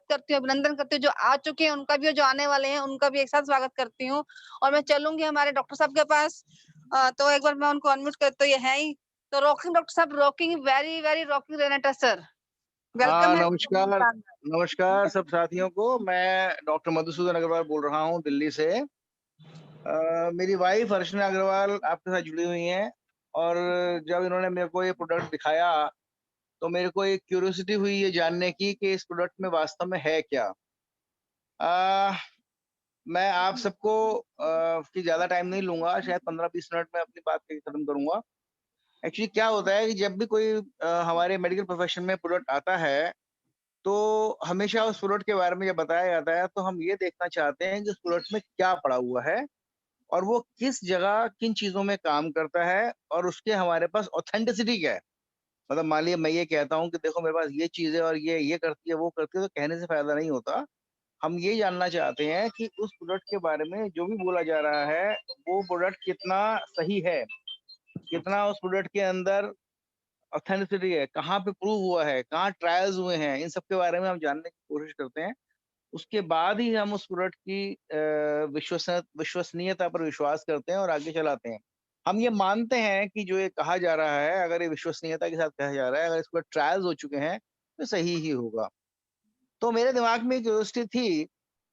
स्वागत करती हूँ, अभिनंदन करती हूँ, जो आ चुके हैं उनका भी और जो आने वाले हैं उनका भी एक साथ स्वागत करती हूँ। और मैं चलूँगी हमारे डॉक्टर साहब के पास। तो एक बार मैं उनको अनम्यूट कर, तो ये हैं ही। तो रॉकिंग डॉक्टर साहब, रॉकिंग, वेरी, वेरी रॉकिंग रेनेटा सर। वेलकम है नमस्कार, आपका। नमस्कार सब साथियों को। मैं डॉक्टर मधुसूदन अग्रवाल बोल रहा हूँ दिल्ली से। मेरी वाइफ़ अर्चना अग्रवाल आपके साथ जुड़ी हुई हैं और जब इन्होंने मेरे को ये प्रोडक्ट दिखाया, तो मेरे को एक क्यूरियोसिटी हुई ये जानने की कि इस प्रोडक्ट में वास्तव में है क्या? अ, मैं आप सबको कि ज़्यादा टाइम नहीं लूँगा, शायद 15-20 मिनट में अपनी बात कहीं खत्म करूँगा। एक्चुअली क्या होता है कि जब भी कोई हमारे मेडिकल प्रोफ़ेशन में प्रोडक्ट आता है, तो हमेशा उस प्रोडक्ट के बारे में जब बताया जाता है, तो हम ये देखना चाहते हैं कि उस प्रोडक्ट में क्या पड़ा हुआ है और वो किस जगह, किन चीज़ों में काम करता है और उसके हमारे पास ऑथेंटिसिटी क्या है। मतलब मान लीजिए मैं ये कहता हूँ कि देखो मेरे पास ये चीज़ है और ये करती है, वो करती है, तो कहने से फ़ायदा नहीं होता। हम ये जानना चाहते हैं कि उस प्रोडक्ट के बारे में जो भी बोला जा रहा है, वो प्रोडक्ट कितना सही है, कितना उस प्रोडक्ट के अंदर ऑथेंटिसिटी है, कहाँ पे प्रूव हुआ है, कहाँ ट्रायल्स हुए हैं, इन सब के बारे में हम जानने की कोशिश करते हैं। उसके बाद ही हम उस प्रोडक्ट की विश्वसनीयता पर विश्वास करते हैं और आगे चलाते हैं। हम ये मानते हैं कि जो ये कहा जा रहा है, अगर ये विश्वसनीयता के साथ कहा जा रहा है, अगर इस पर ट्रायल्स हो चुके हैं, तो सही ही होगा। तो मेरे दिमाग में क्यूरियोसिटी थी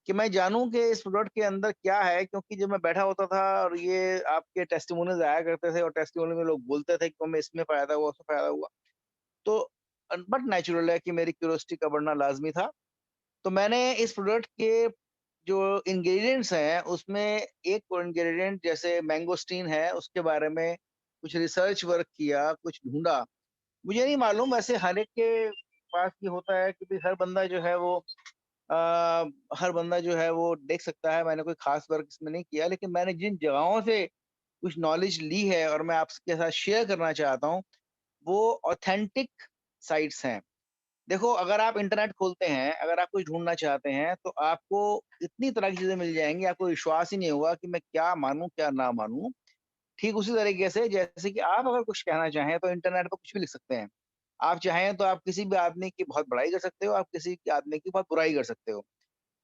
कि मैं जानूँ कि इस प्रोडक्ट के अंदर क्या है, क्योंकि जब मैं बैठा होता था और ये आपके टेस्टिमोनियल्स आया करते थे और टेस्टिमोनियल में लोग बोलते थे कि हमें इसमें फ़ायदा हुआ, उसमें फ़ायदा हुआ। तो बट नेचुरल है कि मेरी क्यूरियोसिटी का बढ़ना लाज़मी था। तो मैंने इस प्रोडक्ट के जो इंग्रीडिएंट्स हैं, उसमें एक इंग्रीडिएंट जैसे मैंगोस्टीन है, उसके बारे में कुछ रिसर्च वर्क किया, कुछ ढूँढा। मुझे नहीं मालूम, वैसे हर एक के पास ये होता है कि भई हर बंदा जो है वो हर बंदा जो है वो देख सकता है, मैंने कोई ख़ास वर्क इसमें नहीं किया, लेकिन मैंने जिन जगहों से कुछ नॉलेज ली है और मैं आपके साथ शेयर करना चाहता हूँ, वो ऑथेंटिक साइट्स हैं। देखो, अगर आप इंटरनेट खोलते हैं, अगर आप कुछ ढूँढना चाहते हैं, तो आपको इतनी तरह की चीज़ें मिल जाएँगी, आपको विश्वास ही नहीं होगा कि मैं क्या मानूँ, क्या ना मानूँ। ठीक उसी तरीके से जैसे कि आप अगर कुछ कहना चाहें, तो इंटरनेट पे कुछ भी लिख सकते हैं। आप चाहें तो आप किसी भी आदमी की बहुत बड़ाई कर सकते हो, आप किसी के आदमी की बहुत बुराई कर सकते हो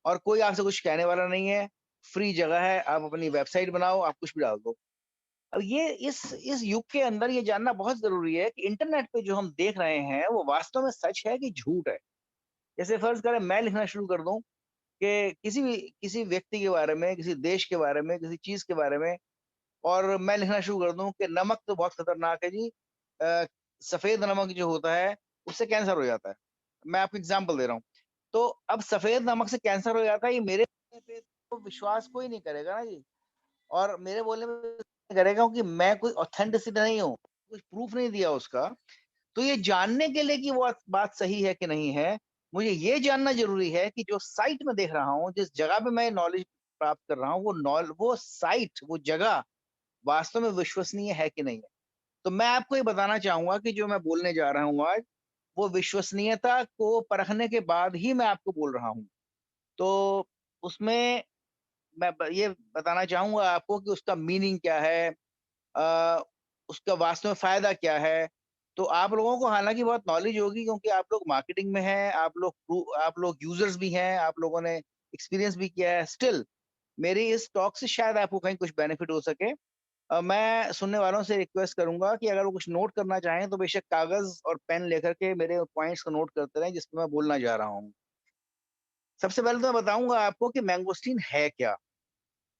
और कोई आपसे कुछ कहने वाला नहीं है, फ्री जगह है, आप अपनी वेबसाइट बनाओ, आप कुछ भी डाल दो। अब ये इस युग के अंदर ये जानना बहुत ज़रूरी है कि इंटरनेट पे जो हम देख रहे हैं, वो वास्तव में सच है कि झूठ है। जैसे फ़र्ज़ करें मैं लिखना शुरू कर दूँ कि किसी व्यक्ति के बारे में, किसी देश के बारे में, किसी चीज़ के बारे में और मैं लिखना शुरू कर दूँ कि नमक तो बहुत खतरनाक है जी। अ, सफ़ेद नमक जो होता है, उससे कैंसर हो जाता है। मैं आपको एग्ज़ाम्पल दे रहा हूँ। तो अब सफ़ेद नमक से कैंसर हो जाता है, ये मेरे बोलने पे तो विश्वास कोई नहीं करेगा ना जी। और मेरे बोलने पे करेगा क्योंकि मैं कोई ऑथेंटिसिटी नहीं हूँ, कुछ प्रूफ़ नहीं दिया उसका। तो ये जानने के लिए कि वो बात सही है कि नहीं है, मुझे ये जानना ज़रूरी है कि जो साइट मैं देख रहा हूँ, जिस जगह पे मैं नॉलेज प्राप्त कर रहा हूँ, वो साइट, वो जगह वास्तव में विश्वसनीय है कि नहीं है। तो मैं आपको ये बताना चाहूँगा कि जो मैं बोलने जा रहा हूँ आज, वो विश्वसनीयता को परखने के बाद ही मैं आपको बोल रहा हूँ। तो उसमें मैं ये बताना चाहूँगा आपको कि उसका मीनिंग क्या है, अ, उसका वास्तव में फ़ायदा क्या है? तो आप लोगों को हालाँकि बहुत नॉलेज होगी क्योंकि आप लोग मार्केटिंग में हैं, आप लोग यूज़र्स भी हैं, आप लोगों ने एक्सपीरियंस भी किया है। स्टिल मेरी इस टॉक से शायद आपको कहीं कुछ बेनिफिट हो सके। मैं सुनने वालों से रिक्वेस्ट करूँगा कि अगर वो कुछ नोट करना चाहें तो बेशक कागज़ और पेन लेकर के मेरे पॉइंट्स को नोट करते रहें जिस पे मैं बोलना जा रहा हूँ। सबसे पहले तो मैं बताऊँगा आपको कि मैंगोस्टीन है क्या?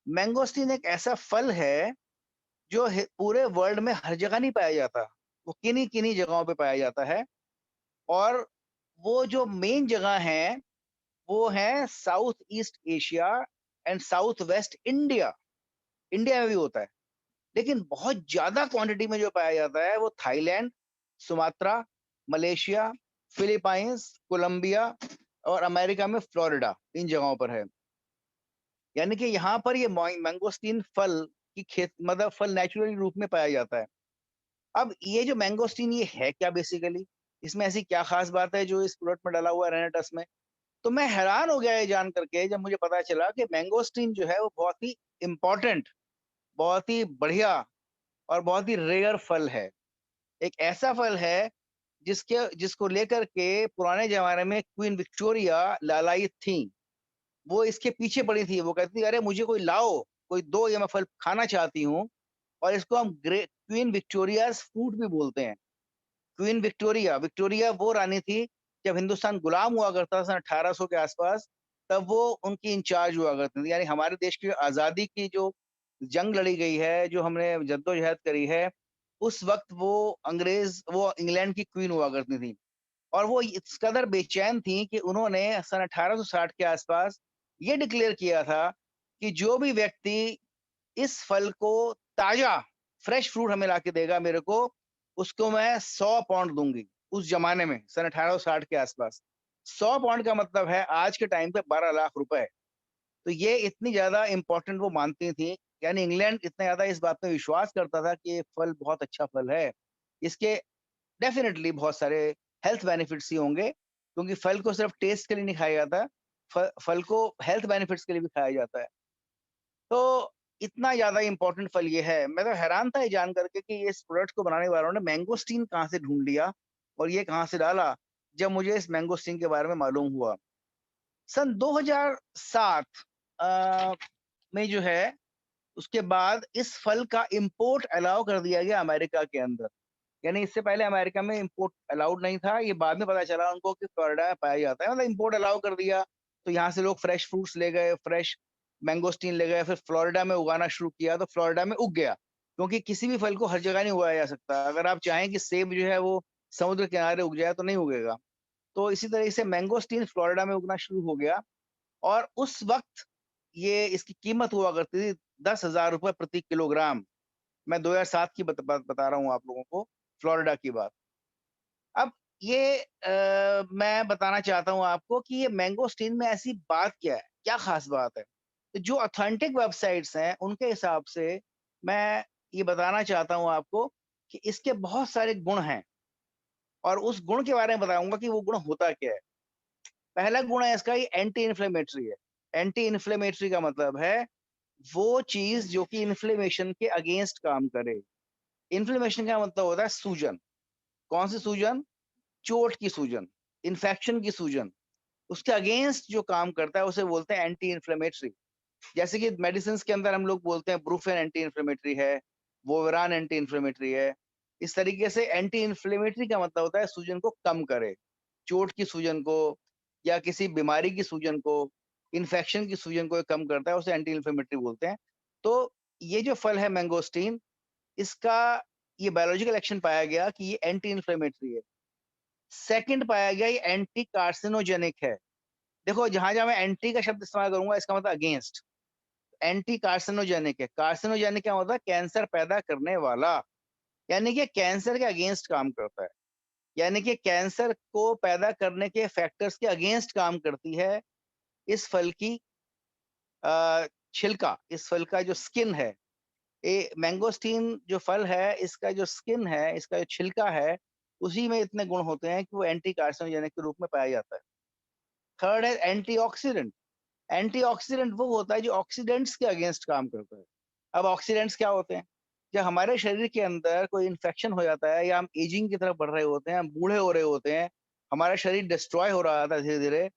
मैंगोस्टीन एक ऐसा फल है जो पूरे वर्ल्ड में हर जगह नहीं पाया जाता। वो किन्हीं-किन्हीं जगहों पे पाया जाता है और वो जो मेन जगह हैं, वो हैं south east Asia and south west India. India में भी होता है। लेकिन बहुत ज़्यादा क्वांटिटी में जो पाया जाता है, वो Thailand, Sumatra, Malaysia, Philippines, Colombia और अमेरिका में फ्लोरिडा, इन जगहों पर है। यानी कि यहाँ पर ये मैंगोस्टीन फल की मतलब फल नेचुरल रूप में पाया जाता है। अब ये जो मैंगोस्टीन ये है क्या बेसिकली? इसमें ऐसी क्या ख़ास बात है जो इस प्रोडक्ट में डला हुआ है रेनेटस में? तो मैं हैरान हो गया ये जान करके जब मुझे पता चला कि मैंगोस्टीन जो है वो बहुत ही इम्पोर्टेंट, बहुत ही बढ़िया और बहुत ही रेयर फल है। एक ऐसा फल है जिसको लेकर के पुराने ज़माने में क्वीन विक्टोरिया लालायित थीं। वो इसके पीछे पड़ी थी। वो कहती थी, "अरे! मुझे कोई लाओ, कोई दो, ये मैं फल खाना चाहती हूँ।" और इसको हम क्वीन विक्टोरियाज़ फ्रूट भी बोलते हैं। क्वीन विक्टोरिया, विक्टोरिया वो रानी थी, जब हिंदुस्तान गुलाम हुआ करता था सन 1800 के आसपास, तब वो उनकी इंचार्ज हुआ करती थी। यानी हमारे देश की आज़ादी की जो जंग लड़ी गई है, जो हमने जद्दोजहद करी है, उस वक़्त वो इंग्लैंड की क्वीन हुआ करती थी। और वो इस कदर बेचैन थी कि उन्होंने सन 1860 के आसपास ये डिक्लेयर किया था कि जो भी व्यक्ति इस फल को ताज़ा फ्रेश फ्रूट हमें लाके देगा मेरे को, उसको मैं 100 पाउंड दूँगी। उस ज़माने में सन 1860 के आसपास। 100 पाउंड का मतलब है आज के टाइम पे 12 लाख रुपए। तो ये इतनी ज़्यादा इम्पोर्टेंट वो मानती थी। यानी इंग्लैंड इतना ज़्यादा इस बात पे विश्वास करता था कि ये फल बहुत अच्छा फल है। इसके डेफ़िनेटली बहुत सारे हेल्थ बेनिफिट्स ही होंगे, क्योंकि फल को सिर्फ़ टेस्ट के लिए नहीं खाया जाता, फल को हेल्थ बेनिफिट्स के लिए भी खाया जाता है। तो इतना ज़्यादा इम्पोर्टेंट फल ये है। मैं तो हैरान था ये जान कर के कि इस प्रोडक्ट को बनाने वालों ने मैंगोस्टीन कहाँ से ढूँढ लिया और ये कहाँ से डाला, जब मुझे इस मैंगोस्टीन के बारे में मालूम हुआ। सन 2007 अ, में जो है, उसके बाद इस फल का इम्पोर्ट अलाउ कर दिया गया अमेरिका के अंदर। यानी इससे पहले अमेरिका में इम्पोर्ट अलाउड नहीं था, ये बाद में पता चला उनको कि फ्लोरिडा में पाया जाता है, मतलब इम्पोर्ट अलाउ कर दिया, तो यहाँ से लोग फ्रेश फ्रूट्स ले गए, फ्रेश मैंगोस्टीन ले गए, फिर फ्लोरिडा में उगाना शुरू किया, तो फ्लोरिडा में उग गया। क्योंकि किसी भी फल को हर जगह नहीं उगाया जा सकता, अगर आप चाहें कि सेब जो है वो समुद्र किनारे उग जाए, तो नहीं उगेगा। तो इसी तरह से मैंगोस्टीन फ्लोरिडा में उगना शुरू हो गया और उस वक़्त ये इसकी कीमत हुआ करती थी ₹10,000 प्रति किलोग्राम। मैं 2007 की बता रहा हूँ आप लोगों को, फ्लोरिडा की बात। अब ये मैं बताना चाहता हूँ आपको कि ये मैंगोस्टीन में ऐसी बात क्या है? क्या ख़ास बात है? तो जो ऑथेंटिक वेबसाइट्स हैं, उनके हिसाब से मैं ये बताना चाहता हूँ आपको कि इसके बहुत सारे गुण हैं और उस गुण के बारे में बताऊँगा कि वो गुण होता क्या है। पहला गुण है इसका, ये एंटी इन्फ्लेमेटरी है। एंटी इन्फ्लेमेटरी का मतलब है वो चीज़ जो कि इन्फ्लेमेशन के अगेंस्ट काम करे। इन्फ्लेमेशन का मतलब होता है सूजन। कौन सी सूजन? चोट की सूजन, इन्फेक्शन की सूजन। उसके अगेंस्ट जो काम करता है उसे बोलते हैं एंटी इन्फ्लेमेटरी। जैसे कि मेडिसिन्स के अंदर हम लोग बोलते हैं ब्रूफेन एंटी इन्फ्लेमेटरी है, वोवरान एंटी इन्फ्लेमेटरी है। इस तरीके से एंटी इन्फ्लेमेटरी का मतलब होता है सूजन को कम करे। चोट की सूजन को या किसी बीमारी की सूजन को, इन्फेक्शन की सूजन को ये कम करता है, उसे एंटी इन्फ्लेमेटरी बोलते हैं। तो ये जो फल है मैंगोस्टीन, इसका ये बायोलॉजिकल एक्शन पाया गया कि ये एंटी इन्फ्लेमेटरी है। सेकंड पाया गया ये एंटी कार्सिनोजेनिक है। देखो जहाँ-जहाँ मैं एंटी का शब्द इस्तेमाल करूँगा इसका मतलब अगेंस्ट। एंटी कार्सिनोजेनिक है। कार्सिनोजेनिक क्या होता है? कैंसर पैदा करने वाला। यानी कि कैंसर के अगेंस्ट काम करता है। यानी कि कैंसर को पैदा करने के फैक्टर्स के अगेंस्ट काम करती है इस फल की छिलका, इस फल का जो स्किन है। मैंगोस्टीन जो फल है, इसका जो स्किन है, इसका जो छिलका है, उसी में इतने गुण होते हैं कि वो एंटी कार्सिनोजेनिक के रूप में पाया जाता है। थर्ड है एंटीऑक्सीडेंट। एंटीऑक्सीडेंट वो होता है जो ऑक्सीडेंट्स के अगेंस्ट काम करता है। अब ऑक्सीडेंट्स क्या होते हैं? जब हमारे शरीर के अंदर कोई इन्फेक्शन हो जाता है या हम एजिंग की तरफ बढ़ रहे होते हैं, हम बूढ़े हो रहे होते हैं, हमारा शरीर डिस्ट्रॉय हो रहा था धीरे-धीरे,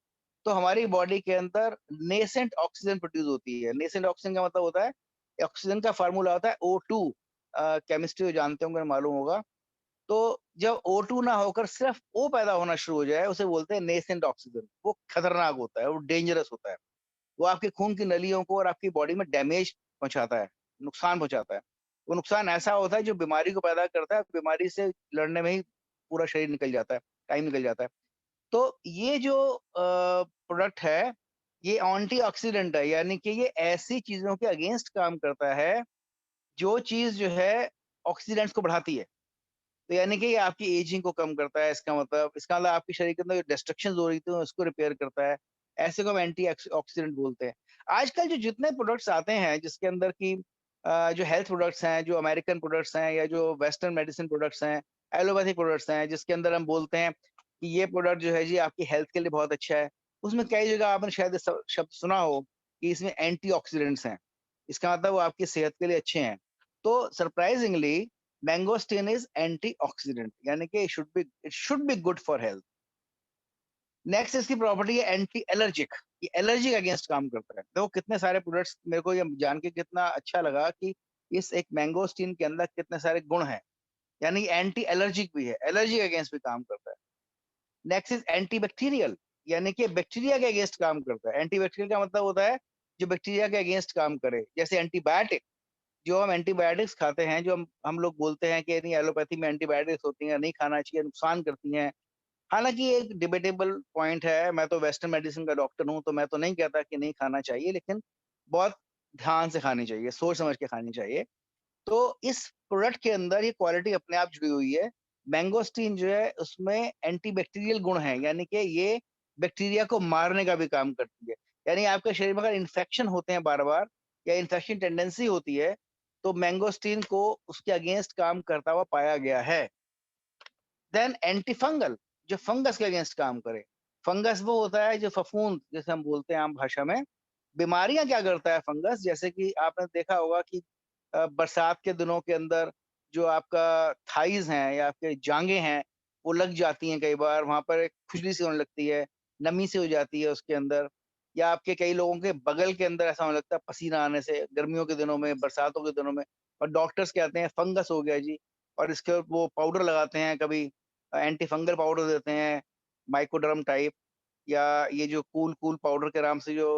तो हमारी बॉडी के अंदर नेसेंट ऑक्सीजन प्रोड्यूस होती है। नेसेंट ऑक्सीजन का मतलब होता है, ऑक्सीजन का फार्मूला होता है O2। केमिस्ट्री जानते होंगे, मालूम होगा। तो जब O2 ना होकर सिर्फ O पैदा होना शुरू हो जाए, उसे बोलते हैं नेसेंट ऑक्सीजन। वो खतरनाक होता है, वो डेंजरस होता है। वो आपके खून की नलियों को और आपकी बॉडी में डैमेज पहुँचाता है, नुकसान पहुँचाता है। वो नुकसान ऐसा होता है जो बीमारी को पैदा करता है, बीमारी से लड़ने में ही पूरा शरीर निकल जाता है, टाइम निकल जाता है। तो ये जो प्रोडक्ट है, ये एंटीऑक्सीडेंट है, यानी कि ये ऐसी चीज़ों के अगेंस्ट काम करता है, जो चीज़ जो है ऑक्सीडेंट्स को बढ़ाती है। तो यानी कि ये आपकी एजिंग को कम करता है, इसका मतलब आपके शरीर के अंदर जो डिस्ट्रक्शंस हो रही थी उसको रिपेयर करता है। ऐसे को हम एंटी ऑक्सीडेंट बोलते हैं। आजकल जो जितने प्रोडक्ट्स आते हैं जिसके अंदर की जो हेल्थ प्रोडक्ट्स हैं, जो अमेरिकन प्रोडक्ट्स हैं या जो वेस्टर्न मेडिसिन प्रोडक्ट्स हैं, एलोपैथिक प्रोडक्ट्स हैं, जिसके अंदर हम बोलते हैं कि ये प्रोडक्ट जो है जी आपकी हेल्थ के लिए बहुत अच्छा है। उसमें कई जगह आपने शायद ये शब्द सुना हो कि इसमें एंटीऑक्सीडेंट्स हैं। इसका मतलब वो आपकी सेहत के लिए अच्छे हैं। तो सरप्राइजिंगली मैंगोस्टीन इज एंटीऑक्सीडेंट, यानी कि it should be good for health. Next इसकी प्रॉपर्टी है एंटी एलर्जिक, ये एलर्जी के अगेंस्ट काम करता है। देखो कितने सारे प्रोडक्ट्स, मेरे को ये जान के कितना अच्छा लगा कि इस एक मैंगोस्टीन के अंदर कितने सारे गुण हैं, यानी एंटी एलर्जिक भी है, एलर्जी के अगेंस्ट भी काम करता है। नेक्स्ट इज एंटी बैक्टीरियल, यानी कि बैक्टीरिया के अगेंस्ट काम करता है। एंटी बैक्टीरियल का मतलब होता है जो बैक्टीरिया के अगेंस्ट काम करे, जैसे एंटीबायोटिक, जो हम एंटीबायोटिक्स खाते हैं, जो हम लोग बोलते हैं कि नहीं एलोपैथी में एंटीबायोटिक्स होती हैं, नहीं खाना चाहिए, नुकसान करती हैं। हालांकि ये एक डिबेटेबल पॉइंट है, मैं तो वेस्टर्न मेडिसिन का डॉक्टर हूँ, तो मैं तो नहीं कहता कि नहीं खाना चाहिए, लेकिन बहुत ध्यान से खानी चाहिए, सोच समझ के खानी चाहिए। तो इस प्रोडक्ट के अंदर ये क्वालिटी अपने आप जुड़ी हुई है। मैंगोस्टीन जो है उसमें एंटीबैक्टीरियल गुण है, यानी कि ये बैक्टीरिया को मारने का भी काम करती है। यानी आपके शरीर में अगर इन्फेक्शन होते हैं बार बार, या इन्फेक्शन टेंडेंसी होती है, तो मैंगोस्टीन को उसके अगेंस्ट काम करता हुआ पाया गया है। देन एंटी फंगल, जो फंगस के अगेंस्ट काम करे। फंगस वो होता है जो फफूंद जैसे हम बोलते हैं आम भाषा में। बीमारियां क्या करता है फंगस, जैसे कि आपने देखा होगा कि बरसात के दिनों के अंदर जो आपका थाइज हैं या आपके जांघें हैं, वो लग जाती हैं, कई बार वहां पर एक खुजली सी होने लगती है, नमी सी हो जाती है उसके अंदर। या आपके कई लोगों के बगल के अंदर ऐसा होने लगता है पसीना आने से, गर्मियों के दिनों में, बरसातों के दिनों में, और डॉक्टर्स कहते हैं फंगस हो गया जी। और इसके वो पाउडर लगाते हैं, कभी एंटी फंगल पाउडर देते हैं, माइकोडर्म टाइप, या ये जो कूल कूल पाउडर के नाम से जो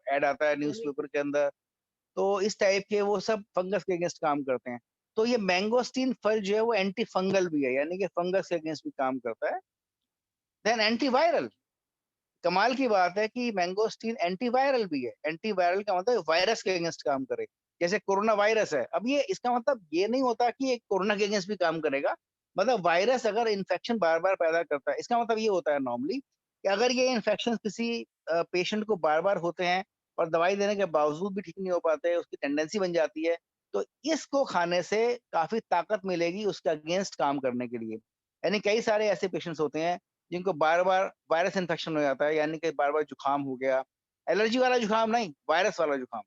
ऐड आता है न्यूज़पेपर के अंदर, तो इस टाइप के वो सब फंगस के अगेंस्ट काम करते हैं। तो ये मैंगोस्टीन फल जो है वो एंटी फंगल भी है, यानी कि फंगस के अगेंस्ट भी काम करता है। देन एंटीवायरल, कमाल की बात है कि मैंगोस्टीन एंटीवायरल भी है। एंटीवायरल का मतलब वायरस के अगेंस्ट काम करे, जैसे कोरोना वायरस है। अब ये इसका मतलब ये नहीं होता कि ये कोरोना के अगेंस्ट भी काम करेगा। मतलब वायरस अगर इन्फेक्शन बार बार पैदा करता है, इसका मतलब ये होता है नॉर्मली कि अगर ये इन्फेक्शन किसी पेशेंट को बार बार होते हैं और दवाई देने के बावजूद भी ठीक नहीं हो पाते, उसकी टेंडेंसी बन जाती है, तो इसको खाने से काफी ताकत मिलेगी उसके अगेंस्ट काम करने के लिए। यानी कई सारे ऐसे पेशेंट्स होते हैं जिनको बार-बार वायरस इन्फेक्शन हो जाता है, यानी कि बार-बार जुकाम हो गया, एलर्जी वाला जुकाम नहीं, वायरस वाला जुकाम,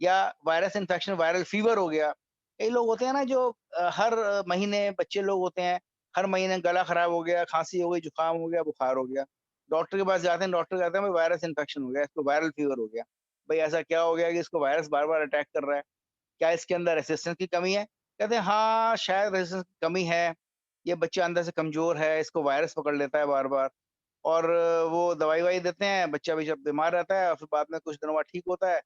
या वायरस इन्फेक्शन, वायरल फीवर हो गया। कई लोग होते हैं ना जो हर महीने बच्चे लोग होते हैं, हर महीने गला खराब हो गया, खांसी हो गई, जुकाम हो गया, बुखार हो गया। डॉक्टर के पास जाते हैं, डॉक्टर कहते हैं भाई वायरस इन्फेक्शन हो गया, इसको वायरल फीवर हो गया। भाई ऐसा क्या हो गया कि इसको वायरस बार-बार अटैक कर रहा है? क्या इसके अंदर रेजिस्टेंस की कमी है? कहते हैं हाँ, शायद रेजिस्टेंस की कमी है, ये बच्चा अंदर से कमज़ोर है, इसको वायरस पकड़ लेता है बार-बार। और वो दवाई-ववाई देते हैं, बच्चा भी जब बीमार रहता है और फिर बाद में कुछ दिनों बाद ठीक होता है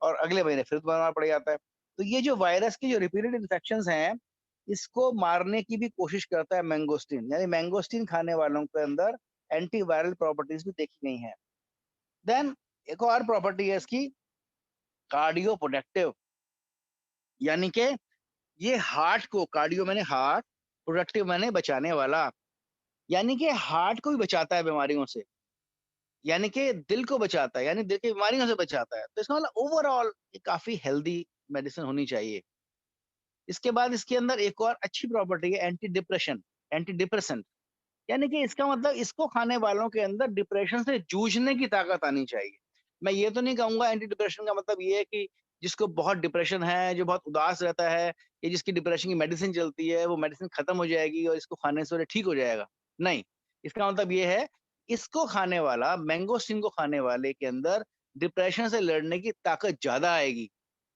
और अगले महीने फिर बीमार पड़ जाता है। तो ये जो वायरस की जो रिपीटेड इन्फेक्शंस हैं, इसको मारने की भी कोशिश करता है मैंगोस्टीन। यानी मैंगोस्टीन खाने वालों के अंदर एंटीवायरल प्रॉपर्टीज़ भी देखी गई हैं। देन एक और प्रॉपर्टी है इसकी, कार्डियो प्रोटेक्टिव, यानी कि ये हार्ट को, कार्डियो माने हार्ट, प्रोटेक्टिव माने बचाने वाला, यानी कि हार्ट को भी बचाता है बीमारियों से। यानी कि दिल को बचाता है, यानी दिल की बीमारियों से बचाता है। तो इसका मतलब ओवरऑल ये काफ़ी हेल्दी मेडिसिन होनी चाहिए। इसके बाद इसके अंदर एक और अच्छी प्रॉपर्टी है एंटी डिप्रेशन, एंटी डिप्रेसेंट, यानी कि इसका मतलब इसको खाने वालों के अंदर डिप्रेशन से जूझने की ताकत आनी चाहिए। मैं ये तो नहीं कहूँगा एंटी डिप्रेशन का मतलब ये है कि जिसको बहुत डिप्रेशन है, जो बहुत उदास रहता है, या जिसकी डिप्रेशन की मेडिसिन चलती है, वो मेडिसिन खत्म हो जाएगी और इसको खाने से वो ठीक हो जाएगा। नहीं, इसका मतलब ये है, इसको खाने वाला, मैंगोस्टीन को खाने वाले के अंदर डिप्रेशन से लड़ने की ताकत ज़्यादा आएगी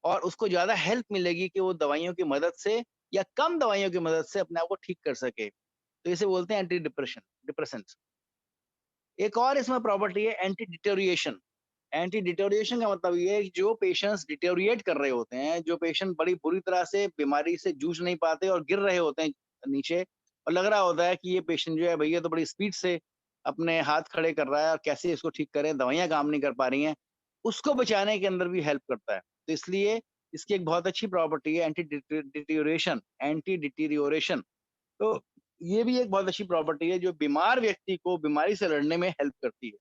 और उसको ज़्यादा हेल्प मिलेगी कि वो दवाइयों की मदद से या कम दवाइयों की मदद से अपने आप को ठीक कर सके। तो इसे बोलते हैं एंटी डिप्रेशन, डिप्रेसेंट्स। एक और इसमें प्रॉपर्टी है एंटी डिटेरियोरेशन। एंटी डिटेरियोरेशन का मतलब ये है कि जो पेशेंट्स डिटेरियोरेट कर रहे होते हैं, जो पेशेंट बड़ी बुरी तरह से बीमारी से जूझ नहीं पाते और गिर रहे होते हैं नीचे, और लग रहा होता है कि ये पेशेंट जो है भैया तो बड़ी स्पीड से अपने हाथ खड़े कर रहा है और कैसे इसको ठीक करें, दवाइयाँ काम नहीं कर पा रही हैं, उसको बचाने के अंदर भी हेल्प करता है। तो इसलिए इसकी एक बहुत अच्छी प्रॉपर्टी है एंटी डिटेरियोरेशन, एंटी डिटेरियोरेशन। तो ये भी एक बहुत अच्छी प्रॉपर्टी है जो बीमार व्यक्ति को बीमारी से लड़ने में हेल्प करती है।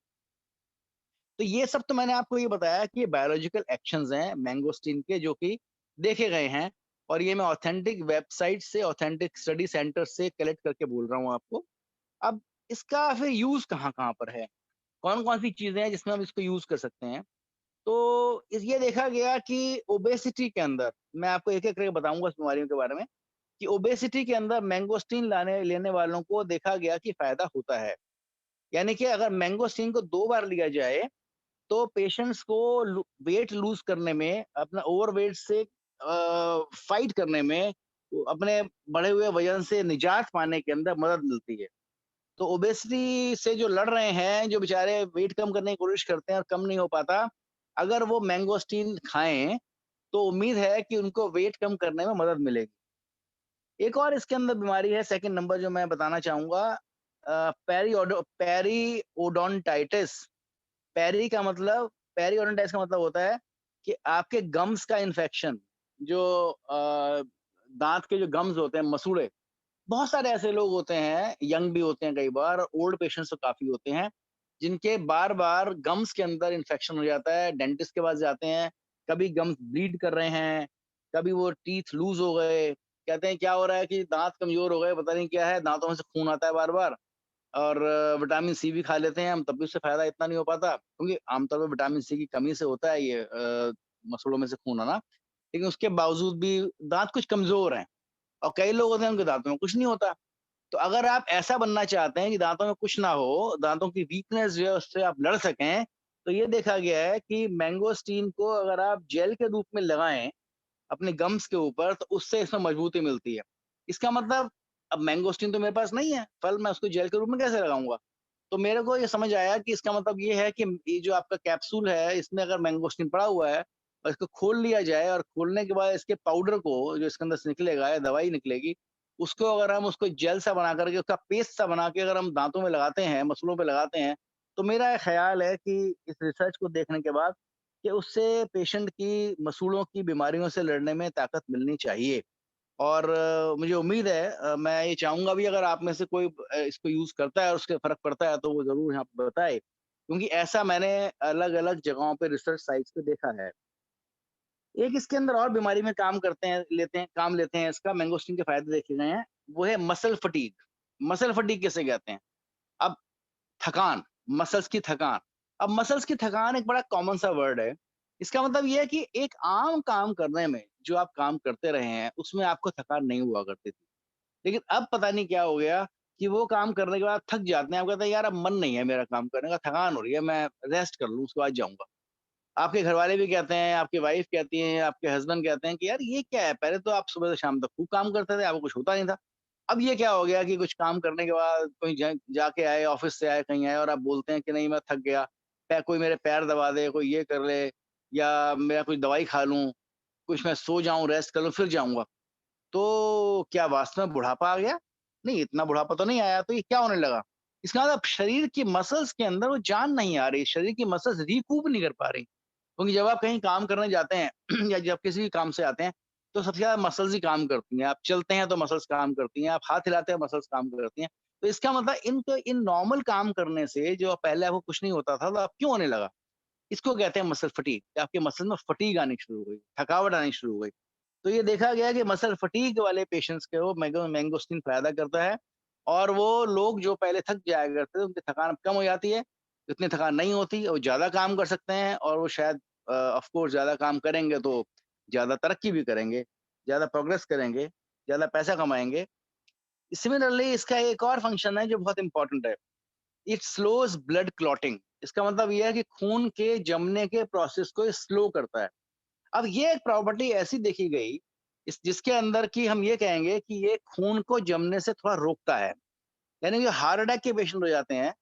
तो ये सब तो मैंने आपको ये बताया कि ये बायोलॉजिकल एक्शंस हैं मैंगोस्टीन के, जो कि देखे गए हैं, और ये मैं ऑथेंटिक वेबसाइट से, ऑथेंटिक स्टडी सेंटर से कलेक्ट करके बोल रहा हूँ आपको। अब इसका फिर यूज़ कहाँ-कहाँ पर है? कौन-कौन सी चीज़ें हैं जिसमें हम इसको यूज़ कर सकते हैं? तो इस ये देखा गया कि ओबेसिटी के अंदर, मैं आपको एक-एक करके बताऊँगा इस बीमारियों के बारे में, कि ओबेसिटी के अंदर मैंगोस्टीन लेने वालों को देखा गया कि फायदा होता है। यानी कि अगर मैंगोस्टीन को 2 बार लिया जाए, तो पेशेंट्स को वेट लूज करने में, अपना ओवरवेट से फाइट करने में, अपने बढ़े हुए वजन से निजात पाने के अंदर मदद मिलती है। तो ओबेसिटी से जो लड़ रहे हैं, जो बेचारे वेट कम करने की कोशिश करते हैं और कम नहीं हो पाता, अगर वो मैंगोस्टीन खाएं तो उम्मीद है कि उनको वेट कम करने में मदद मिलेगी। एक और इसके अंदर बीमारी है, सेकंड नंबर जो मैं बताना चाहूंगा, पेरियोडोंटाइटिस। पेरियोडोंटाइटिस का मतलब होता है कि आपके गम्स का इन्फेक्शन, जो दांत के जो गम्स होते हैं, मसूड़े। बहुत सारे ऐसे लोग होते हैं, यंग भी होते हैं कई बार, ओल्ड पेशेंट्स तो काफी होते हैं, जिनके बार बार गम्स के अंदर इन्फेक्शन हो जाता है, डेंटिस्ट के पास जाते हैं, कभी गम्स ब्लीड कर रहे हैं, कभी वो टीथ लूज हो गए, कहते हैं क्या हो रहा है कि दांत कमजोर हो गए, पता नहीं क्या है, दांतों में से खून आता है बार बार। और विटामिन सी भी खा लेते हैं हम, तब भी उससे फायदा इतना नहीं हो पाता, क्योंकि आमतौर पर विटामिन सी की कमी से होता है ये मसूड़ों में से खून आना। लेकिन उसके बावजूद भी दांत कुछ कमजोर हैं, और कई लोग होते हैं उनके दांतों में कुछ नहीं होता। तो अगर आप ऐसा बनना चाहते हैं कि दांतों में कुछ ना हो, दांतों की वीकनेस जो है उससे आप लड़ सकें, तो ये देखा गया है कि मैंगोस्टीन को अगर आप जेल के रूप में लगाएं अपने गम्स के ऊपर, तो उससे इसमें मजबूती मिलती है। इसका मतलब, अब मैंगोस्टीन तो मेरे पास नहीं है फल, मैं उसको जेल के रूप में कैसे लगाऊंगा? तो मेरे को ये समझ आया कि इसका मतलब ये है कि ये जो आपका कैप्सूल है, इसमें अगर मैंगोस्टीन पड़ा हुआ है और इसको खोल लिया जाए, और खोलने के बाद इसके पाउडर को, जो इसके अंदर से निकलेगा या दवाई निकलेगी, उसको अगर हम उसको जेल सा बना करके, उसका पेस्ट सा बना के अगर हम दांतों में लगाते हैं, मसूड़ों पे लगाते हैं, तो मेरा ये ख्याल है कि इस रिसर्च को देखने के बाद, कि उससे पेशेंट की मसूड़ों की बीमारियों से लड़ने में ताकत मिलनी चाहिए। और मुझे उम्मीद है, मैं ये चाहूँगा भी, अगर आप में से कोई इसको यूज़ करता है और उसके फ़र्क पड़ता है, तो वो ज़रूर यहाँ पे बताए। क्योंकि ऐसा मैंने अलग-अलग जगहों पे रिसर्च साइट्स पे देखा है। एक इसके अंदर और बीमारी में काम लेते हैं इसका, मैंगोस्टीन के फ़ायदे देखे गए हैं, वो है मसल फटीग। मसल फटीग किसे कहते हैं? अब थकान, मसल्स की थकान। अब मसल्स की थकान एक बड़ा कॉमन सा वर्ड है। इसका मतलब ये है कि एक आम काम करने में, जो आप काम करते रहे हैं, उसमें आपको थकान नहीं हुआ करती थी। लेकिन अब पता नहीं क्या हो गया कि वो काम करने के बाद थक जाते हैं। आप कहते हैं यार अब मन नहीं है मेरा काम करने का, थकान हो रही है, मैं रेस्ट कर लूँ, उसके बाद जाऊँगा। आपके घरवाले भी कहते हैं, आपकी वाइफ कहती हैं, आपके हस्बैंड कहते हैं कि यार ये क्या है? पहले तो आप सुबह से शाम तक खूब काम करते थे, आपको कुछ होता नहीं था। अब ये क्या हो गया कि कुछ काम करने के बाद कहीं जाके आए, ऑफ़िस से आए, कहीं आए और आप बोलते हैं कि नहीं मैं थक गया, कोई मेरे पैर दबा दे, कोई ये कर ले, या मेरा कुछ दवाई खा लूँ, कुछ मैं सो जाऊँ, रेस्ट कर लूँ, फिर जाऊँगा। तो क्या वास्तव में बुढ़ापा आ गया? नहीं, इतना बुढ़ापा तो नहीं आया, तो ये क्या होने लगा? इसका मतलब शरीर की मसल्स के अंदर वो जान नहीं आ रही, शरीर की मसल्स रिकूप नहीं कर पा रही। क्योंकि जब आप कहीं काम करने जाते हैं या जब किसी भी काम से आते हैं, तो सबसे ज़्यादा मसल्स ही काम करती हैं। आप चलते हैं तो मसल्स काम करती हैं, आप हाथ हिलाते हैं मसल्स काम करती हैं। तो इसका मतलब इन नॉर्मल काम करने से जो पहले आपको कुछ नहीं होता था, तो अब क्यों होने लगा? इसको कहते हैं मसल फटीग। आपके मसल में फटीग आनी शुरू हो गई, थकावट आनी शुरू हो गई। तो ये देखा गया कि मसल फटीग वाले पेशेंट्स के वो मैंगोस्टीन फ़ायदा करता है, और वो लोग जो पहले थक जाया करते थे, उनकी थकान अब कम हो जाती है। इतनी थकान नहीं होती, वो ज़्यादा काम कर सकते हैं, और वो शायद ऑफ कोर्स ज़्यादा काम करेंगे तो ज़्यादा तरक्की भी करेंगे, ज़्यादा प्रोग्रेस करेंगे, ज़्यादा पैसा कमाएँगे। सिमिलरली इसका एक और फंक्शन है जो बहुत इम्पोर्टेंट है। It slows blood clotting. इसका मतलब ये है कि खून के जमने के प्रोसेस को ये स्लो करता है। अब ये एक प्रॉपर्टी ऐसी देखी गई, जिसके अंदर कि हम ये कहेंगे कि ये खून को जमने से थोड़ा रोकता है। यानी कि हार्ट अटैक के पेशेंट हो जाते हैं,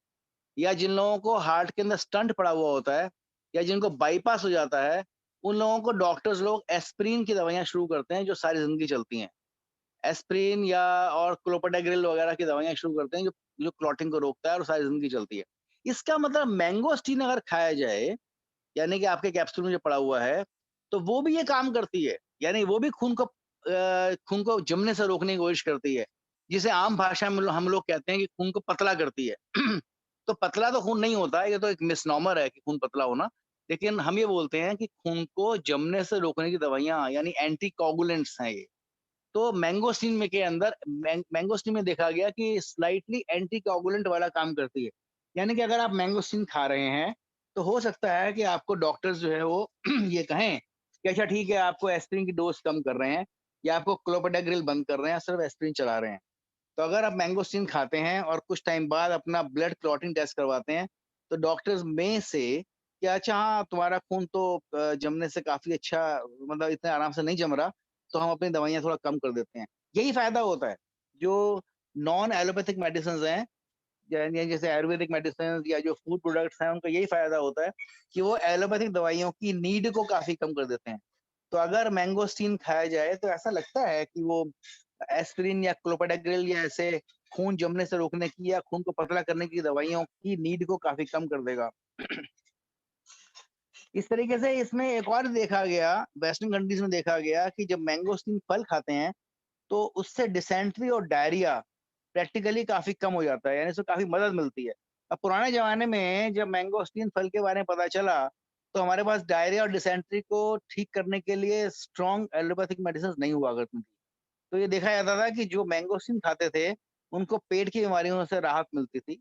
या जिन लोगों को हार्ट के अंदर स्टंट पड़ा हुआ होता है, या जिनको बाईपास हो जाता है, उन लोगों को डॉक्टर्स लोग एस्पिरिन की दवाइयाँ शुरू करते हैं, जो सारी ज़िंदगी चलती हैं। एस्पिरिन या और क्लोपिडाग्रिल वगैरह की दवाइयाँ शुरू करते हैं, जो जो क्लॉटिंग को रोकता है और सारी ज़िंदगी चलती है। इसका मतलब मैंगोस्टीन अगर खाया जाए, यानी कि आपके कैप्सूल में जो पड़ा हुआ है, तो वो भी ये काम करती है। यानी वो भी खून को जमने से रोकने की कोशिश करती है, जिसे आम भाषा में हम लोग कहते हैं कि खून को पतला करती है। तो पतला तो खून नहीं होता है, ये तो एक मिसनॉमर है कि खून पतला होना। लेकिन हम ये बोलते हैं कि खून को जमने से रोकने की दवाइयाँ, यानी एंटी कोगुलेंट्स हैं ये। तो मैंगोस्टीन में के अंदर मैंगोस्टीन में देखा गया कि स्लाइटली एंटी कोगुलेंट वाला काम करती है। यानी कि अगर आप मैंगोस्टीन खा रहे हैं, तो हो सकता है कि आपको डॉक्टर्स जो है वो ये कहें कि अच्छा ठीक है, आपको एस्पिरिन की डोज़ कम कर रहे हैं, या आपको क्लोपेडाग्रिल बंद कर रहे हैं, सिर्फ एस्पिरिन चला रहे हैं। तो अगर आप मैंगोस्टीन खाते हैं और कुछ टाइम बाद अपना ब्लड क्लॉटिंग टेस्ट करवाते हैं, तो डॉक्टर्स में से कि अच्छा हाँ, तुम्हारा खून तो जमने से काफ़ी अच्छा, मतलब इतने आराम से नहीं जम रहा, तो हम अपनी दवाइयाँ थोड़ा कम कर देते हैं। यही फ़ायदा होता है। जो नॉन एलोपैथिक मेडिसिन्स हैं, जैसे आयुर्वेदिक मेडिसिन्स या जो फूड प्रोडक्ट्स हैं, उनका यही फ़ायदा होता है कि वो एलोपैथिक दवाइयों की नीड को काफ़ी कम कर देते हैं। तो अगर मैंगोस्टीन खाया जाए तो ऐसा लगता है कि वो एस्पिरिन या क्लोपेडाग्रिल या ऐसे खून जमने से रोकने की या खून को पतला करने की दवाइयों की नीड को काफ़ी कम कर देगा। इस तरीके से इसमें एक और देखा गया, वेस्टर्न कंट्रीज़ में देखा गया कि जब मैंगोस्टीन फल खाते हैं, तो उससे डिसेंट्री और डायरिया प्रैक्टिकली काफ़ी कम हो जाता है, यानी उससे काफ़ी मदद मिलती है। अब पुराने ज़माने में जब मैंगोस्टीन फल के बारे में पता चला, तो हमारे पास डायरिया और डिसेंट्री को ठीक करने के लिए स्ट्रॉन्ग एलोपैथिक मेडिसिन्स नहीं हुआ करती थी। तो ये देखा जाता था कि जो मैंगोस्टीन खाते थे, उनको पेट की बीमारियों से राहत मिलती थी।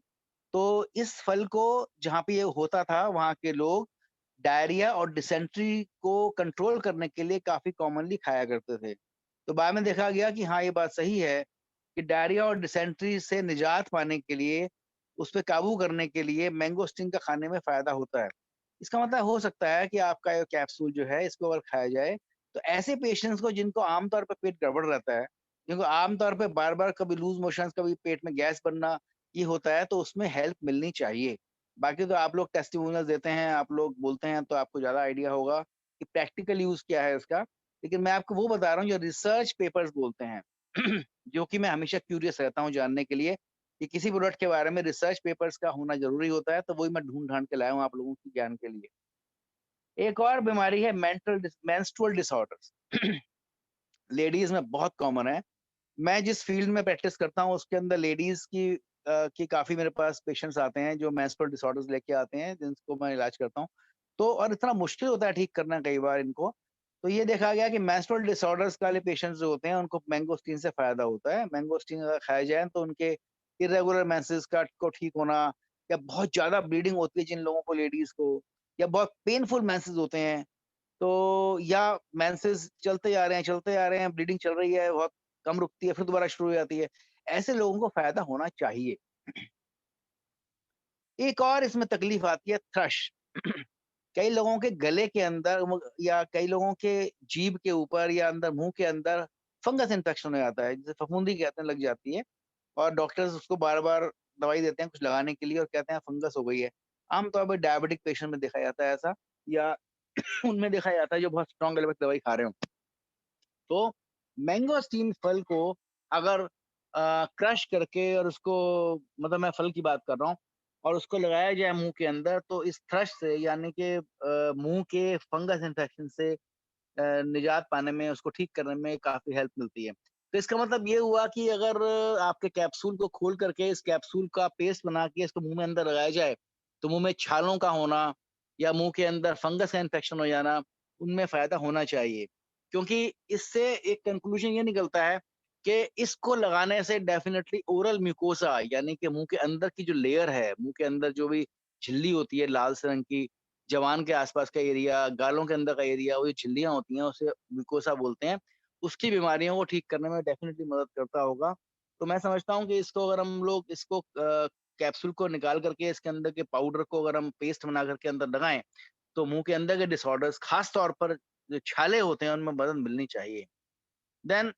तो इस फल को जहाँ पे ये होता था, वहाँ के लोग डायरिया और डिसेंट्री को कंट्रोल करने के लिए काफ़ी कॉमनली खाया करते थे। तो बाद में देखा गया कि हाँ, ये बात सही है कि डायरिया और डिसेंट्री से निजात पाने के लिए, उस पे काबू करने के लिए मैंगोस्टीन का खाने में फ़ायदा होता है। इसका मतलब हो सकता है कि आपका ये कैप्सूल जो है, इसको अगर खाया जाए, तो ऐसे पेशेंट्स को जिनको आम तौर पे पेट गड़बड़ रहता है, जिनको आम तौर पे बार-बार कभी लूज़ मोशंस, कभी पेट में गैस बनना, ये होता है, तो उसमें हेल्प मिलनी चाहिए। बाकी तो आप लोग टेस्टिमोनियल्स देते हैं, आप लोग बोलते हैं, तो आपको ज़्यादा आइडिया होगा कि प्रैक्टिकल यूज़ क्या है इसका। लेकिन मैं आपको वो बता रहा हूँ जो रिसर्च पेपर्स बोलते हैं, जो कि मैं हमेशा क्यूरियस रहता हूँ जानने के लिए कि किसी प्रोडक्ट के बारे में रिसर्च पेपर्स का होना ज़रूरी होता है, तो वही मैं ढूँढ-ढाँड़ के लाया हूँ आप लोगों के ज्ञान के लिए। एक और बीमारी है मेंस्ट्रुअल डिसऑर्डर्स। लेडीज़ में बहुत कॉमन है। मैं जिस फ़ील्ड में प्रैक्टिस करता हूँ, उसके अंदर लेडीज़ की काफ़ी मेरे पास पेशेंट्स आते हैं, जो मेंस्ट्रुअल डिसऑर्डर्स लेके आते हैं, जिनको मैं इलाज करता हूँ। तो और इतना मुश्किल होता है ठीक करना कई बार इनको। तो ये देखा गया कि मेंस्ट्रुअल डिसऑर्डर्स वाले पेशेंट्स जो होते हैं, उनको मैंगोस्टीन से फ़ायदा होता है। मैंगोस्टीन अगर खाया जाए, तो उनके इर्रेगुलर मेंसेस का को ठीक होना, या बहुत ज़्यादा ब्लीडिंग होती है जिन लोगों को, लेडीज़ को, या बहुत पेनफुल मेंसेस होते हैं, तो या मेंसेस चलते आ रहे हैं, ब्लीडिंग चल रही है, बहुत कम रुकती है, फिर दोबारा शुरू हो जाती है। ऐसे लोगों को फ़ायदा होना चाहिए। एक और इसमें तकलीफ़ आती है, थ्रश। कई लोगों के गले के अंदर या कई लोगों के जीभ के ऊपर या अंदर मुँह के अंदर फंगस इन्फेक्शन हो जाता है, जिसे फफूंदी कहते हैं, लग जाती है, और डॉक्टर्स उसको बार-बार दवाई देते हैं कुछ लगाने के लिए और कहते हैं फंगस हो गई है। आम तौर पे डायबिटिक पेशेंट में देखा जाता है ऐसा, या उनमें देखा जाता है जो बहुत स्ट्रॉन्ग एलोपैथिक दवाई खा रहे हों। तो मैंगोस्टीन फल को अगर क्रश करके और उसको, मतलब मैं फल की बात कर रहा हूँ, और उसको लगाया जाए मुँह के अंदर, तो इस थ्रश से, यानी कि मुँह के फंगस इन्फेक्शन से निजात पाने में, उसको ठीक करने में काफ़ी हेल्प मिलती है। तो इसका मतलब ये हुआ कि अगर आपके कैप्सूल को खोल करके इस कैप्सूल का पेस्ट बना के इसको मुँह में अंदर लगाया जाए, तो मुँह में छालों का होना या मुँह के अंदर फंगस का इन्फेक्शन हो जाना, उनमें फ़ायदा होना चाहिए। क्योंकि इससे एक कंक्लूज़न ये निकलता है कि इसको लगाने से डेफ़िनिटली ओरल म्यूकोसा, यानी कि मुँह के अंदर की जो लेयर है, मुँह के अंदर जो भी झिल्ली होती है लाल से रंग की, जबान के आसपास का एरिया, गालों के अंदर का एरिया, वो जो झिल्लियाँ होती हैं, उसे म्यूकोसा बोलते हैं। उसकी बीमारियों को ठीक करने में डेफ़िनिटली मदद करता होगा। तो मैं समझता हूँ कि इसको अगर हम लोग इसको कैप्सूल को निकाल करके इसके अंदर के पाउडर को अगर हम पेस्ट बना करके अंदर लगाएँ, तो मुँह के अंदर के डिसऑर्डर्स, ख़ास तौर पर जो छाले होते हैं, उनमें मदद मिलनी चाहिए। देन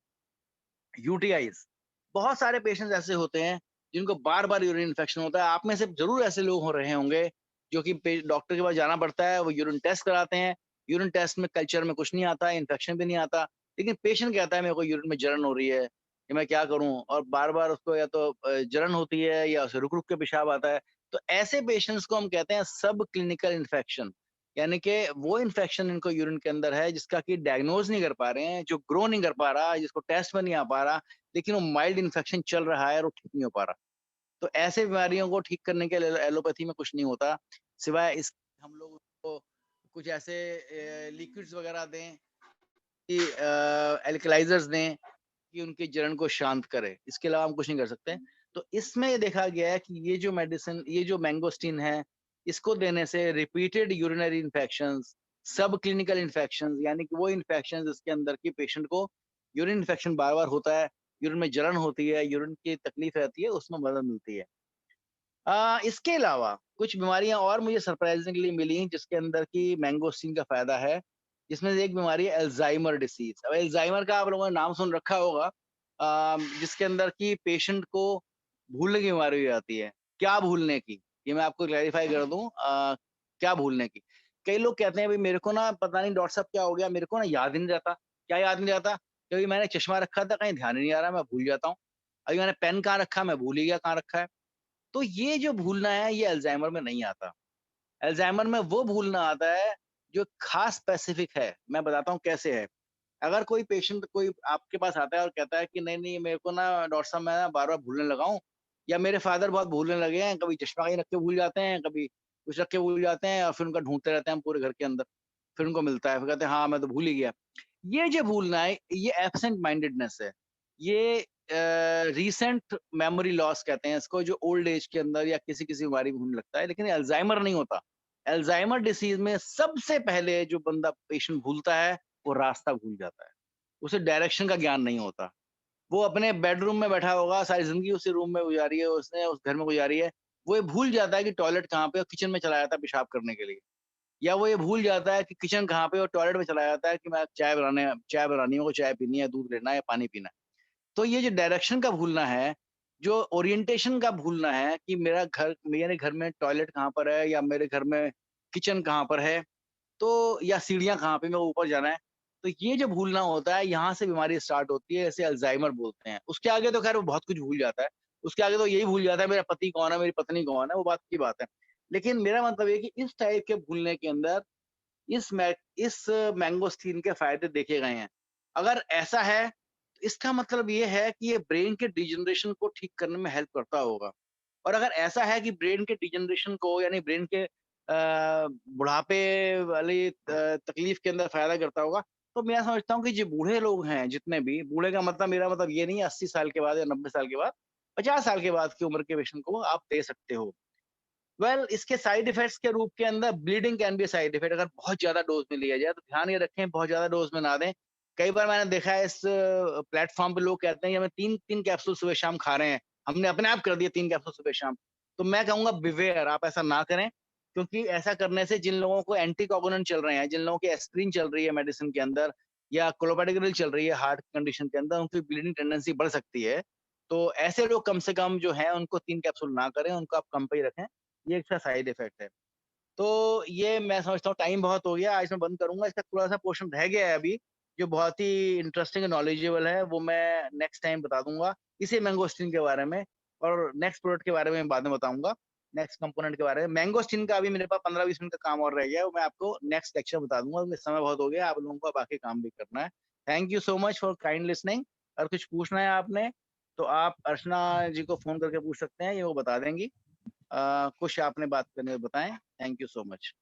यूटीआईज़, बहुत सारे पेशेंट्स ऐसे होते हैं जिनको बार-बार यूरिन इन्फेक्शन होता है। आप में से ज़रूर ऐसे लोग हो रहे होंगे जो कि पे डॉक्टर के पास जाना पड़ता है, वो यूरिन टेस्ट कराते हैं। यूरिन टेस्ट में कल्चर में कुछ नहीं आता है, इन्फेक्शन भी नहीं आता, लेकिन पेशेंट कहता है मेरे को यूरिन में जलन हो रही है, कि मैं क्या करूँ? और बार-बार उसको या तो जलन होती है या उसे रुक-रुक के पेशाब आता है। तो ऐसे पेशेंट्स को हम कहते हैं सब क्लिनिकल इन्फेक्शन, यानी कि वो इन्फेक्शन इनको यूरिन के अंदर है जिसका कि डायग्नोज़ नहीं कर पा रहे हैं, जो ग्रो नहीं कर पा रहा, जिसको टेस्ट में नहीं आ पा रहा, लेकिन वो माइल्ड इन्फेक्शन चल रहा है और वो ठीक नहीं हो पा रहा। तो ऐसे बीमारियों को ठीक करने के लिए एलोपैथी में कुछ नहीं होता, सिवाय इस हम लोग उसको कुछ ऐसे लिक्विड्स वगैरह दें कि एल्कलाइज़र्स दें कि उनकी जलन को शांत करे। इसके अलावा हम कुछ नहीं कर सकते। तो इसमें ये देखा गया है कि ये जो मेडिसिन, ये जो मैंगोस्टीन है, इसको देने से रिपीटेड यूरिनरी इन्फेक्शंस, सब क्लिनिकल इन्फेक्शंस, यानी कि वो इन्फेक्शंस जिसके अंदर की पेशेंट को यूरिन इन्फेक्शन बार-बार होता है, यूरिन में जलन होती है, यूरिन की तकलीफ रहती है, उसमें मदद मिलती है। इसके अलावा कुछ बीमारियाँ और मुझे सरप्राइज़िंगली मिली जिसके अंदर कि मैंगोस्टीन का फ़ायदा है, जिसमें से एक बीमारी है अल्ज़ाइमर डिसीज़। अब अल्ज़ाइमर का आप लोगों ने नाम सुन रखा होगा जिसके अंदर कि पेशेंट को भूलने की बीमारी हो जाती है। क्या भूलने की? ये मैं आपको क्लैरिफ़ाई कर दूँ क्या भूलने की? कई लोग कहते हैं, "भई मेरे को ना पता नहीं डॉक्टर साहब क्या हो गया, मेरे को ना याद ही नहीं रहता।" क्या याद नहीं रहता? क्योंकि मैंने चश्मा रखा था, कहीं ध्यान ही नहीं आ रहा, मैं भूल जाता हूँ। अभी मैंने पेन कहाँ रखा, मैं भूल ही गया कहाँ रखा है। तो ये जो भूलना है, ये अल्ज़ाइमर में नहीं आता। अल्ज़ाइमर में वो भूलना आता है, जो ख़ास स्पेसिफ़िक है। मैं बताता हूँ कैसे है। अगर कोई पेशेंट कोई आपके पास आता है और कहता है कि नहीं-नहीं मेरे को ना डॉक्टर साहब मैं ना बार-बार भूलने लगा हूँ या मेरे फ़ादर बहुत भूलने लगे हैं, कभी चश्मा कहीं रख के भूल जाते हैं, कभी कुछ रख के भूल जाते हैं और फिर उनका ढूँढते रहते हैं हम पूरे घर के अंदर। फिर उनको मिलता है, फिर कहते हैं हाँ, मैं तो भूल ही गया। ये जो भूलना है, ये एब्सेंट माइंडेडनेस है। ये रीसेंट मेमोरी लॉस कहते हैं इसको, जो ओल्ड एज के अंदर या किसी-किसी बीमारी में होने लगता है, लेकिन अल्ज़ाइमर नहीं होता। अल्ज़ाइमर डिसीज़ में सबसे पहले जो बंदा पेशेंट भूलता है, वो रास्ता भूल जाता है। उसे डायरेक्शन का ज्ञान नहीं होता। वो अपने बेडरूम में बैठा होगा, सारी ज़िंदगी उसी रूम में गुज़ारी है उसने, उस घर में गुज़ारी है। वो ये भूल जाता है कि टॉयलेट कहाँ पे है और किचन में चला जाता है पेशाब करने के लिए। या वो ये भूल जाता है कि किचन कहाँ पे है और टॉयलेट में चला जाता है कि मैं चाय बनानी है, मेरे को चाय पीनी है, दूध लेना है या पानी पीना है। तो ये जो डायरेक्शन का भूलना है, जो ओरिएंटेशन का भूलना है कि मेरे घर में टॉयलेट कहाँ पर है या मेरे घर में किचन कहाँ पर है, तो या सीढ़ियाँ कहाँ पे, मेरे को ऊपर जाना है। तो ये जो भूलना होता है, यहाँ से बीमारी स्टार्ट होती है, इसे अल्ज़ाइमर बोलते हैं। उसके आगे तो ख़ैर वो बहुत कुछ भूल जाता है। उसके आगे तो यही भूल जाता है मेरा पति कौन है, मेरी पत्नी कौन है, वो बात की बात है। लेकिन मेरा मतलब ये है कि इस टाइप के भूलने के अंदर इस मैंगोस्टीन के फ़ायदे देखे गए हैं। अगर ऐसा है, तो इसका मतलब ये है कि ये ब्रेन के डिजनरेशन को ठीक करने में हेल्प करता होगा। और अगर ऐसा है कि ब्रेन के डिजनरेशन को यानी ब्रेन के बुढ़ापे वाली तकलीफ के अंदर फ़ायदा करता होगा, तो मैं समझता हूँ कि जो बूढ़े लोग हैं जितने भी, बूढ़े का मतलब मेरा मतलब ये नहीं है 80 साल के बाद या 90 साल के बाद, 50 साल के बाद की उम्र के पेशेंट को आप दे सकते हो। इसके साइड इफेक्ट्स के रूप के अंदर bleeding can be side effect अगर बहुत ज़्यादा डोज़ में लिया जाए, तो ध्यान ये रखें बहुत ज़्यादा डोज़ में ना दें। कई बार मैंने देखा है इस प्लेटफ़ॉर्म पे लोग कहते हैं कि हमें 3-3 कैप्सूल सुबह-शाम खा रहे हैं। हमने अपने आप कर दिए 3 कैप्सूल सुबह-शाम। तो मैं कहूँगा बिवेयर आप ऐसा ना करें, क्योंकि ऐसा करने से जिन लोगों को एंटीकोगुलेंट चल रहे हैं, जिन लोगों की एस्पिरिन चल रही है मेडिसिन के अंदर या क्लोपेडिग्रिल चल रही है हार्ट कंडीशन के अंदर, उनकी ब्लीडिंग टेंडेंसी बढ़ सकती है। तो ऐसे लोग कम से कम जो हैं उनको 3 कैप्सूल ना करें, उनको आप कम पे ही रखें। ये इसका साइड इफ़ेक्ट है। तो ये मैं समझता हूँ टाइम बहुत हो गया, आज मैं बंद करूँगा। इसका थोड़ा-सा पोर्शन रह गया है अभी, जो बहुत ही इंटरेस्टिंग और नॉलेजेबल है, वो मैं नेक्स्ट टाइम बता दूँगा, इसी मैंगोस्टीन के बारे में और नेक्स्ट प्रोडक्ट के बारे में बाद में बताऊँगा, नेक्स्ट कंपोनेंट के बारे में। मैंगोस्टीन का अभी मेरे पास 15-20 मिनट का काम और रह गया है, वो मैं आपको नेक्स्ट लेक्चर में बता दूँगा, क्योंकि समय बहुत हो गया, आप लोगों को बाकी काम भी करना है। Thank you so much for kind listening. अगर कुछ पूछना है आपने, तो आप अर्चना जी को फ़ोन करके पूछ सकते हैं, ये वो बता देंगी। कुछ आपने बात करनी हो बताएँ? Thank you so much.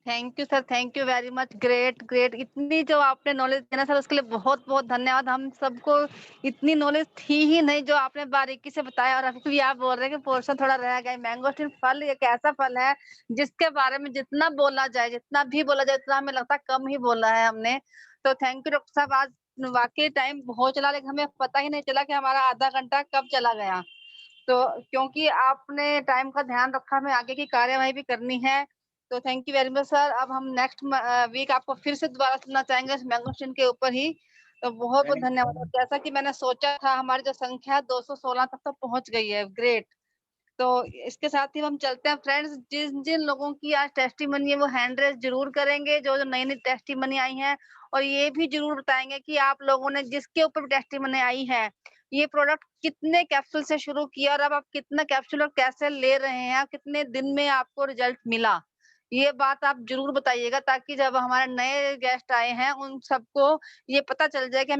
Thank you sir, thank you very much. Great, great. इतनी जो आपने नॉलेज दी ना सर, उसके लिए बहुत-बहुत धन्यवाद। हम सबको इतनी नॉलेज थी ही नहीं जो आपने बारीकी से बताया, और अभी भी आप बोल रहे हैं कि पोर्शन थोड़ा रह गया है। मैंगोस्टीन फल एक ऐसा फल है जिसके बारे में जितना बोला जाए, जितना भी बोला जाए, उतना हमें लगता है कम ही बोला है हमने। तो थैंक यू डॉक्टर साहब, आज वाक़ई टाइम बहुत चला, लेकिन हमें पता ही नहीं चला कि हमारा आधा घंटा कब चला गया। तो क्योंकि आपने टाइम का ध्यान रखा, हमें आगे की कार्यवाही भी करनी है। तो thank you very much sir. अब हम नेक्स्ट वीक आपको फिर से दोबारा सुनना चाहेंगे इस मैंगोस्टीन के ऊपर ही। तो बहुत-बहुत थैंक धन्यवाद। और जैसा कि मैंने सोचा था, हमारी जो संख्या है 216 तक तो पहुँच गई है। ग्रेट। तो इसके साथ ही हम चलते हैं फ्रेंड्स। जिन-जिन लोगों की आज टेस्टिमनी है वो हैंड रेज़ ज़रूर करेंगे, जो-जो नई-नई टेस्टिमनी आई हैं, और ये भी ज़रूर बताएँगे कि आप लोगों ने जिसके ऊपर भी टेस्टिमनी आई है, ये प्रोडक्ट कितने कैप्सूल से शुरू किया और अब आप कितना कैप्सूल और कैसे ले रहे हैं, और कितने दिन में आपको रिज़ल्ट मिला। ये बात आप ज़रूर बताइएगा, ताकि जब हमारे नए गेस्ट आए हैं, उन सबको ये पता चल जाए कि हमें